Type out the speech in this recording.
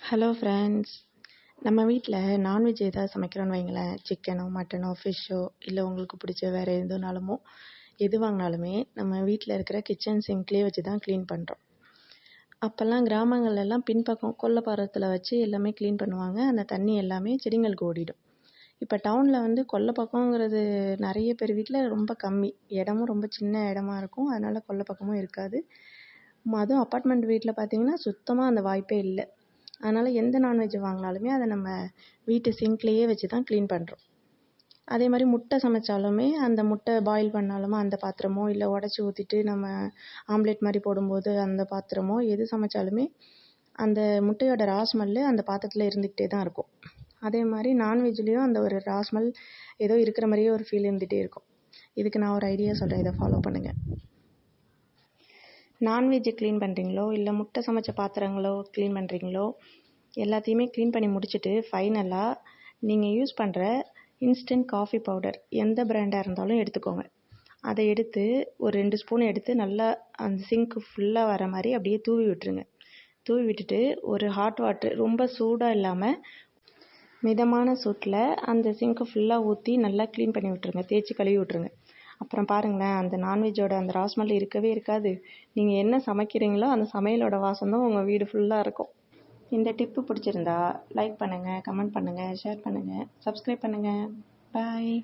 Hello friends. நம்ம வீட்டில் non veg ஏதாவது சமைக்கிறோன்னு வைங்களேன், சிக்கனோ மட்டனோ ஃபிஷ்ஷோ இல்லை உங்களுக்கு பிடிச்ச வேறு எதுனாலுமோ எது வாங்கினாலுமே நம்ம வீட்டில் இருக்கிற கிச்சன் சிங்க்லேயே வச்சு தான் க்ளீன் பண்ணுறோம். அப்போல்லாம் கிராமங்கள்லாம் பின்பக்கம் கொல்லைப்புறத்தில் வச்சு எல்லாமே க்ளீன் பண்ணுவாங்க. அந்த தண்ணி எல்லாமே செடிங்களுக்கு ஓடிடும். இப்போ டவுனில் வந்து கொல்லைப்பக்கங்கிறது நிறைய பேர் வீட்டில் ரொம்ப கம்மி, இடமும் ரொம்ப சின்ன இடமா இருக்கும். அதனால் கொல்லைப்பக்கமும் இருக்காது. அதுவும் அப்பார்ட்மெண்ட் வீட்டில் பார்த்திங்கன்னா சுத்தமாக அந்த வாய்ப்பே இல்லை. அதனால் எந்த நான்வெஜ் வாங்கினாலுமே அதை நம்ம வீட்டு சிங்க்லேயே வச்சு தான் க்ளீன் பண்ணுறோம். அதே மாதிரி முட்டை சமைச்சாலுமே அந்த முட்டை பாயில் பண்ணாலுமே அந்த பாத்திரமோ இல்லை உடச்சி ஊற்றிட்டு நம்ம ஆம்லேட் மாதிரி போடும்போது அந்த பாத்திரமோ எது சமைச்சாலுமே அந்த முட்டையோட ராஸ்மெல்லு அந்த பாத்திரத்தில் இருந்துக்கிட்டே தான் இருக்கும். அதே மாதிரி நான்வெஜ்லேயும் அந்த ஒரு ராஸ்மெல் ஏதோ இருக்கிற மாதிரியே ஒரு ஃபீல் இருந்துகிட்டே இருக்கும். இதுக்கு நான் ஒரு ஐடியா சொல்கிறேன், இதை ஃபாலோ பண்ணுங்கள். நான்வெஜ்ஜை க்ளீன் பண்ணுறீங்களோ இல்லை முட்டை சமைச்ச பாத்திரங்களோ க்ளீன் பண்ணுறீங்களோ, எல்லாத்தையுமே க்ளீன் பண்ணி முடிச்சுட்டு ஃபைனலாக நீங்கள் யூஸ் பண்ணுற இன்ஸ்டன்ட் காஃபி பவுடர் எந்த பிராண்டாக இருந்தாலும் எடுத்துக்கோங்க. அதை எடுத்து ஒரு 2 ஸ்பூன் எடுத்து நல்லா அந்த சிங்க்கு ஃபுல்லாக வர மாதிரி அப்படியே தூவி விட்டுருங்க. தூவி விட்டுட்டு ஒரு ஹாட் வாட்ரு, ரொம்ப சூடாக இல்லாமல் மிதமான சூட்டில் அந்த சிங்க்கு ஃபுல்லாக ஊற்றி நல்லா க்ளீன் பண்ணி விட்டுருங்க, தேய்ச்சி கழுவி விட்டுருங்க. அப்புறம் பாருங்களேன், அந்த நான்வெஜ்ஜோட அந்த ராஸ்மெல் இருக்கவே இருக்காது. நீங்கள் என்ன சமைக்கிறீங்களோ அந்த சமையலோட வாசம் தான் உங்கள் வீடு ஃபுல்லாக இருக்கும். இந்த டிப்பு பிடிச்சிருந்தா லைக் பண்ணுங்கள், கமெண்ட் பண்ணுங்கள், ஷேர் பண்ணுங்கள், சப்ஸ்கிரைப் பண்ணுங்கள். பாய்.